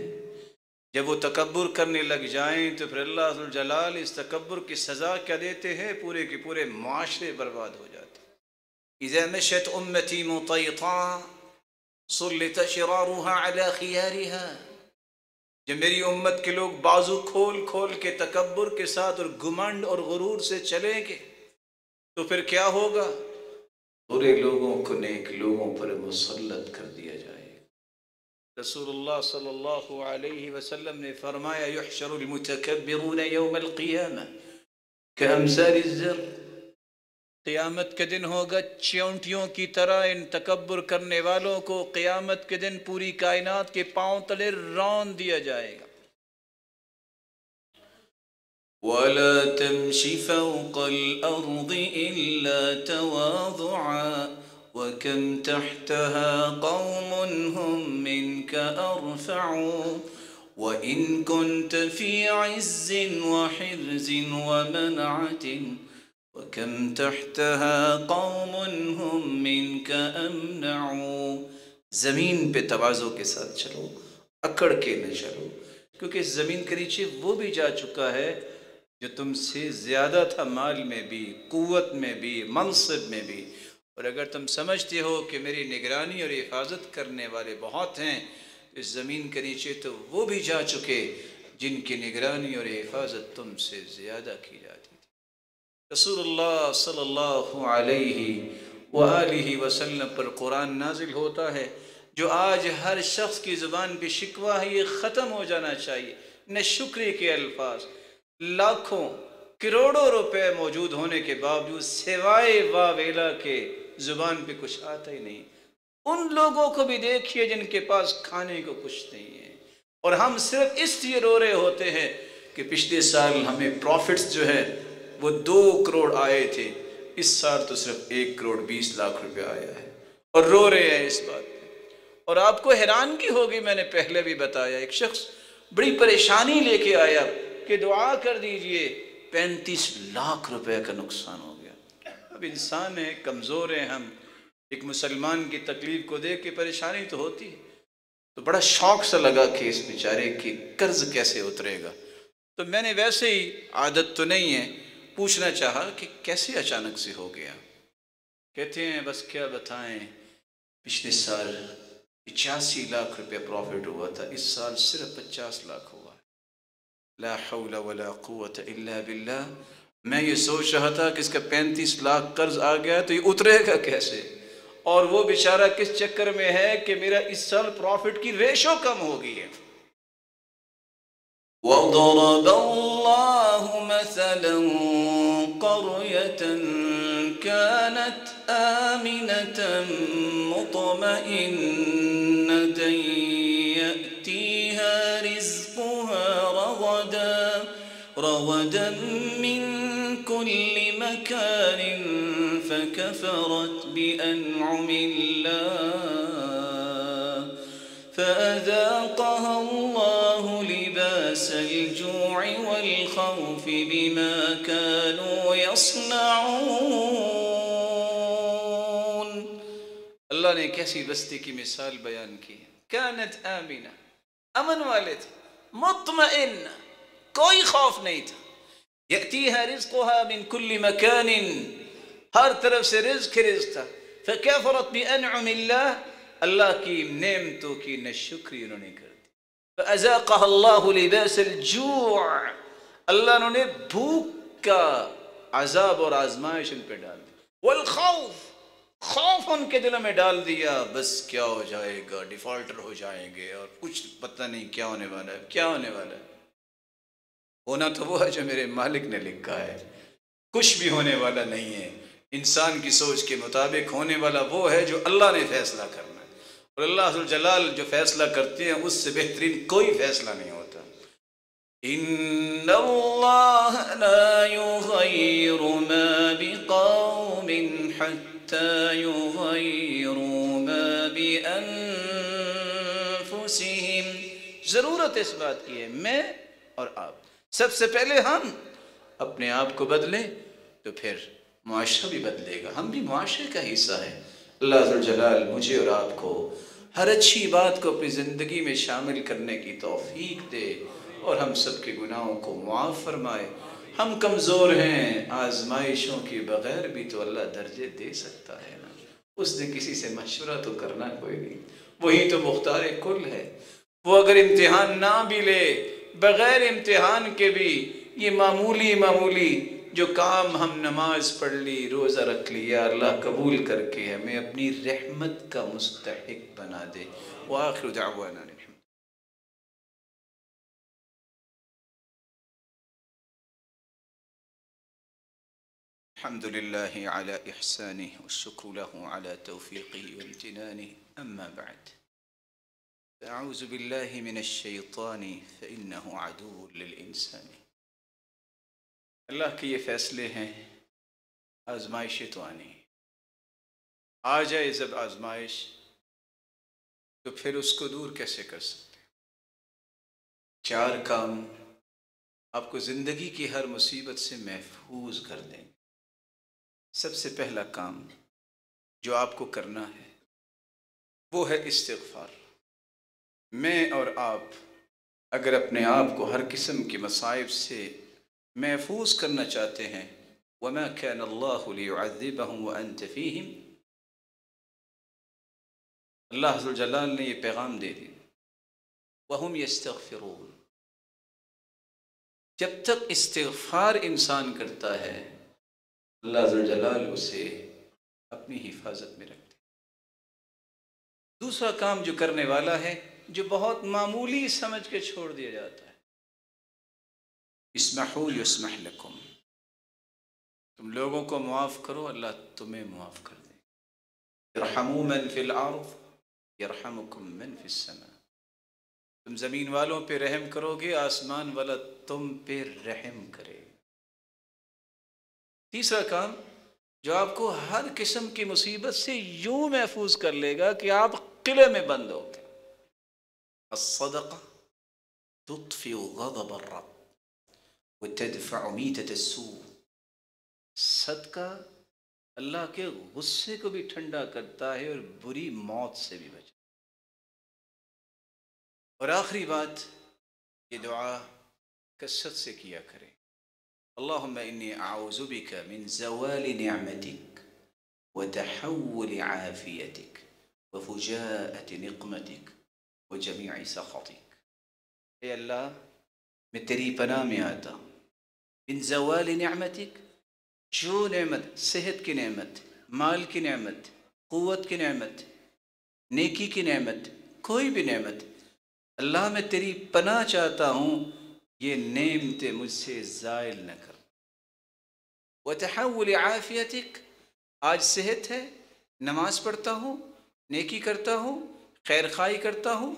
جب وہ تکبر کرنے لگ جائیں تو پھر اللہ ذو الجلال اس تکبر کی سزا کیا دیتے ہیں؟ پورے کے پورے معاشرے برباد ہو جاتے ہیں۔ اذا مشت امتی مطیطا سلط شرارها على خيارها، جب میری امت کے لوگ بازو کھول کھول کے تکبر کے ساتھ اور گمنڈ اور غرور سے چلیں گے تو پھر کیا ہوگا؟ برے لوگوں کو نیک لوگوں پر مسلط کر دیا جائے۔ رسول اللہ صلی اللہ علیہ وسلم نے فرمایا یحشر المتکبرون یوم القیامہ کامثال الزر، قیامت کے دن ہوگا چونٹیوں کی طرح ان تکبر کرنے والوں کو قیامت کے دن پوری کائنات کے پاؤں تلے رون دیا جائے گا۔ وَلَا تَمْشِ فَوْقَ الْأَرْضِ إِلَّا تَوَاضُعًا وَكَمْ تَحْتَهَا قَوْمٌ هُمْ مِنْكَ أَرْفَعُ وَإِنْ كُنْتَ فِي عِزٍّ وَحِرْزٍ وَمَنْعَةٍ وَكَمْ تَحْتَهَا قَوْمٌ هُمْ مِنْكَ أَمْنَعُ۔ زمین پہ تواضع کے ساتھ چلو، اکڑ کے نہ چلو، کیونکہ اس زمین کے نیچے وہ بھی جا چکا ہے جو تم سے زیادہ تھا، مال میں بھی، قوت میں بھی، منصب میں بھی۔ اور اگر تم سمجھتے ہو کہ میری نگرانی اور حفاظت کرنے والے بہت ہیں، اس زمین کے نیچے تو وہ بھی جا چکے جن کی نگرانی اور حفاظت تم سے زیادہ کی جاتی تھی۔ رسول اللہ صلی اللہ علیہ وآلہ وسلم پر قرآن نازل ہوتا ہے جو آج ہر شخص کی زبان پہ شکوہ ہے، یہ ختم ہو جانا چاہیے۔ نہ شکریہ کے الفاظ، لاکھوں کروڑوں روپے موجود ہونے کے باوجود سوائے واویلا کے زبان پہ کچھ آتا ہی نہیں۔ ان لوگوں کو بھی دیکھیے جن کے پاس کھانے کو کچھ نہیں ہے، اور ہم صرف اس لیے رو رہے ہوتے ہیں کہ پچھلے سال ہمیں پروفٹس جو ہے وہ 2 کروڑ آئے تھے، اس سال تو صرف 1 کروڑ 20 لاکھ روپے آیا ہے، اور رو رہے ہیں اس بات پہ۔ اور آپ کو حیرانگی ہوگی، میں نے پہلے بھی بتایا، ایک شخص بڑی پریشانی لے کے آیا کہ دعا کر دیجئے، 35 لاکھ روپے کا نقصان ہو گیا۔ اب انسان ہے، کمزور ہیں ہم، ایک مسلمان کی تکلیف کو دیکھ کے پریشانی تو ہوتی ہے، تو بڑا شوق سا لگا کہ اس بیچارے کی قرض کیسے اترے گا۔ تو میں نے ویسے ہی، عادت تو نہیں ہے، پوچھنا چاہا کہ کیسے اچانک سے ہو گیا۔ کہتے ہیں بس کیا بتائیں، پچھلے سال 85 لاکھ روپے پروفٹ ہوا تھا، اس سال صرف 50 لاکھ ہوا ہے۔ لا حول ولا قوت الا باللہ۔ میں یہ سوچ رہا تھا کہ اس کا 35 لاکھ قرض آ گیا تو یہ اترے گا کیسے، اور وہ بیچارہ کس چکر میں ہے کہ میرا اس سال پروفٹ کی ریشو کم ہو گئی ہے۔ وَضَرَبَ اللَّهُ مَثَلًا قَرْيَةً كَانَتْ آمِنَةً مُطْمَئِنَّةً يَأْتِيهَا رِزْقُهَا رَغَدًا مِّن كُلِّ مَكَانٍ فَكَفَرَتْ بِأَنْعُمِ اللَّهِ فَأَذَاقَهَا اللَّهُ لِبَاسَ الْجُوعِ وَالْخَوْفِ بِمَا كَانُوا يَصْنَعُونَ۔ اللہ نے کیسی بستی کی مثال بیان کی ہے، کانت آمینہ، امن والے تھے، مطمئن، کوئی خوف نہیں تھا، یأتیہا رزقها من کل مکان، ہر طرف سے رزق رزق تھا، فکفرت بانعم اللہ، اللہ کی نعمتوں کی ناشکری انہوں نے کر دی، فأذاقها اللہ لباس الجوع، اللہ نے بھوک کا عذاب اور آزمائش ان پہ ڈال دی، والخوف، خوف ان کے دلوں میں ڈال دیا، بس کیا ہو جائے گا، ڈیفالٹر ہو جائیں گے، اور کچھ پتہ نہیں کیا ہونے والا ہے، کیا ہونے والا ہے۔ ہونا تو وہ ہے جو میرے مالک نے لکھا ہے، کچھ بھی ہونے والا نہیں ہے، انسان کی سوچ کے مطابق ہونے والا وہ ہے جو اللہ نے فیصلہ کرنا ہے، اور اللہ ذو الجلال جو فیصلہ کرتے ہیں اس سے بہترین کوئی فیصلہ نہیں ہوتا۔ ان اللہ لا یغیر ما بقوم حتی یغیروا ما بانفسہم، ضرورت اس بات کی ہے، میں اور آپ سب سے پہلے ہم اپنے آپ کو بدلیں تو پھر معاشرہ بھی بدلے گا، ہم بھی معاشرے کا حصہ ہیں۔ اللہ ذو الجلال مجھے اور آپ کو ہر اچھی بات کو اپنی زندگی میں شامل کرنے کی توفیق دے اور ہم سب کے گناہوں کو معاف فرمائے۔ ہم کمزور ہیں، آزمائشوں کے بغیر بھی تو اللہ درجے دے سکتا ہے نا، اس نے کسی سے مشورہ تو کرنا کوئی نہیں، وہی تو مختار کل ہے۔ وہ اگر امتحان نہ بھی لے، بغیر امتحان کے بھی یہ معمولی جو کام ہم نماز پڑھ لی، روزہ رکھ لیا، اللہ قبول کر کے ہمیں اپنی رحمت کا مستحق بنا دے۔ وآخر دعوانا الحمد لله على إحسانه والشكر له على توفيقه وامتنانه، أما بعد أعوذ بالله من الشيطان فإنه عدو للإنسان۔ اللہ کے یہ فیصلے ہیں، آزمائشیں تو آنی ہے، آ جائے جب آزمائش تو پھر اس کو دور کیسے کر سکتے؟ 4 کام آپ کو زندگی کی ہر مصیبت سے محفوظ کر دیں گے۔ سب سے پہلا کام جو آپ کو کرنا ہے وہ ہے استغفار۔ میں اور آپ اگر اپنے آپ کو ہر قسم کی مصائب سے محفوظ کرنا چاہتے ہیں، وَمَا كَانَ اللَّهُ لِيُعَذِّبَهُمْ وَأَنْتَ فِيهِمْ، اللہ ذو الجلال نے یہ پیغام دے دی، وَهُمْ يَسْتَغْفِرُونَ۔ جب تک استغفار انسان کرتا ہے اللہ ذو الجلال اسے اپنی حفاظت میں رکھتے۔ دوسرا کام جو کرنے والا ہے، جو بہت معمولی سمجھ کے چھوڑ دیا جاتا ہے، اسمحوا یسمح لکم، تم لوگوں کو معاف کرو اللہ تمہیں معاف کر دے۔ ارحموا من فی الارض یرحمکم من فی السماء، تم زمین والوں پہ رحم کرو گے آسمان والا تم پہ رحم کرے۔ تیسرا کام جو آپ کو ہر قسم کی مصیبت سے یوں محفوظ کر لے گا کہ آپ قلعے میں بند ہو گے، الصدقہ تطفئ غضب الرب وتدفع میتۃ السوء، صدقہ اللہ کے غصے کو بھی ٹھنڈا کرتا ہے اور بری موت سے بھی بچاتا ہے۔ اور آخری بات، یہ دعا کثرت سے کیا کریں، اللہم انی اعوذ بک من زوال نعمتک وتحول عافیتک وفجاءۃ نقمتک وجمیع سخطک۔ اے اللہ میں تیری پناہ میں آتا ہوں، من زوال نعمتک، جو نعمت، صحت کی نعمت، مال کی نعمت، قوت کی نعمت، نیکی کی نعمت، کوئی بھی نعمت، اللہ میں تیری پناہ چاہتا ہوں یہ نعمتیں مجھ سے زائل نہ کر۔ وتحول عافیتک، آج صحت ہے، نماز پڑھتا ہوں، نیکی کرتا ہوں، خیر خواہی کرتا ہوں،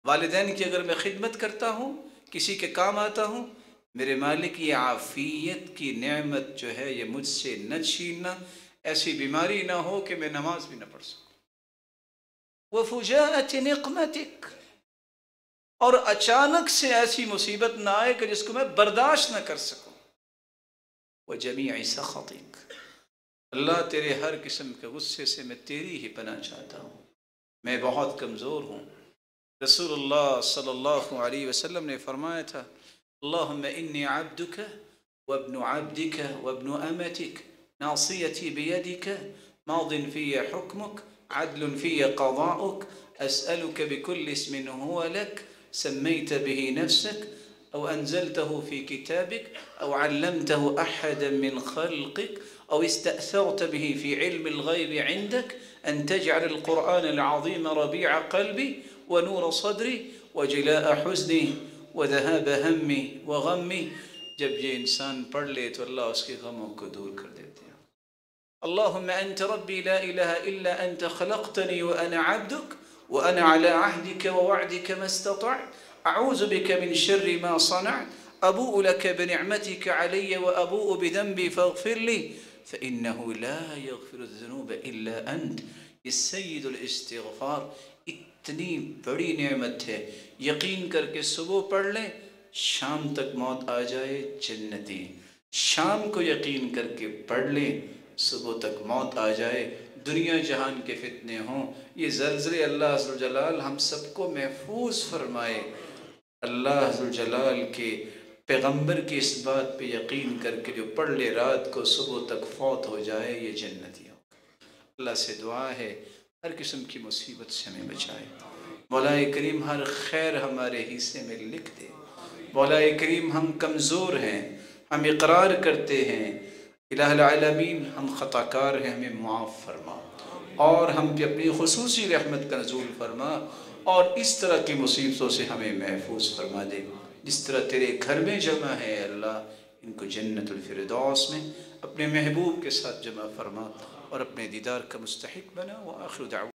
والدین کی اگر میں خدمت کرتا ہوں، کسی کے کام آتا ہوں، میرے مالک یہ عافیت کی نعمت جو ہے یہ مجھ سے نہ چھیننا، ایسی بیماری نہ ہو کہ میں نماز بھی نہ پڑھ سکوں۔ وفجاءۃ نقمتک، اور اچانک سے ایسی مصیبت نہ آئے کہ جس کو میں برداشت نہ کر سکوں۔ وجمیع سخطک، اللہ تیرے ہر قسم کے غصے سے میں تیری ہی پناہ چاہتا ہوں، میں بہت کمزور ہوں۔ رسول اللہ صلی اللہ علیہ وسلم نے فرمایا تھا، اللہم انی عبدک وابن عبدک وابن امتک ناصیتی بیدک ماض فی حکمک عدل فی قضاؤک اسألک بکل اسم هو لک سميت به نفسك أو أنزلته في كتابك أو علمته أحدا من خلقك أو استأثرت به في علم الغيب عندك أن تجعل القرآن العظيم ربيع قلبي ونور صدري وجلاء حزني وذهاب همي وغمي۔ جب یہ انسان پڑھ لے تو اللہ اس کے غموں کو دور کر دیتے ہیں۔ اللهم أنت ربي لا إله إلا أنت خلقتني وأنا عبدك وأنا على عهدك ووعدك ما استطعت أعوذ بك من شر ما صنعت أبوء لك بنعمتك علي وأبوء بذنبي فاغفر لي فإنه لا يغفر الذنوب إلا أنت۔ یہ سید الاستغفار اتنی بڑی نعمت ہے، یقین کر کے صبح پڑھ لیں، شام تک موت آ جائے جنتی، شام کو یقین کر کے پڑھ لیں، صبح تک موت آ جائے، دنیا جہان کے فتنے ہوں، یہ زلزلے اللہ عز و جلال ہم سب کو محفوظ فرمائے۔ اللہ عز و جلال کے پیغمبر کی اس بات پہ یقین کر کے جو پڑھ لے رات کو صبح تک فوت ہو جائے، یہ جنتی ہو۔ اللہ سے دعا ہے ہر قسم کی مصیبت سے ہمیں بچائے، مولا کریم ہر خیر ہمارے حصے میں لکھ دے۔ مولا کریم ہم کمزور ہیں، ہم اقرار کرتے ہیں، الہ العالمین ہم خطا کار ہیں، ہمیں معاف فرما اور ہم پہ اپنی خصوصی رحمت کا نزول فرما، اور اس طرح کی مصیبتوں سے ہمیں محفوظ فرما دے۔ جس طرح تیرے گھر میں جمع ہے اللہ، ان کو جنت الفردوس میں اپنے محبوب کے ساتھ جمع فرما اور اپنے دیدار کا مستحق بنا۔ وآخر دعوانا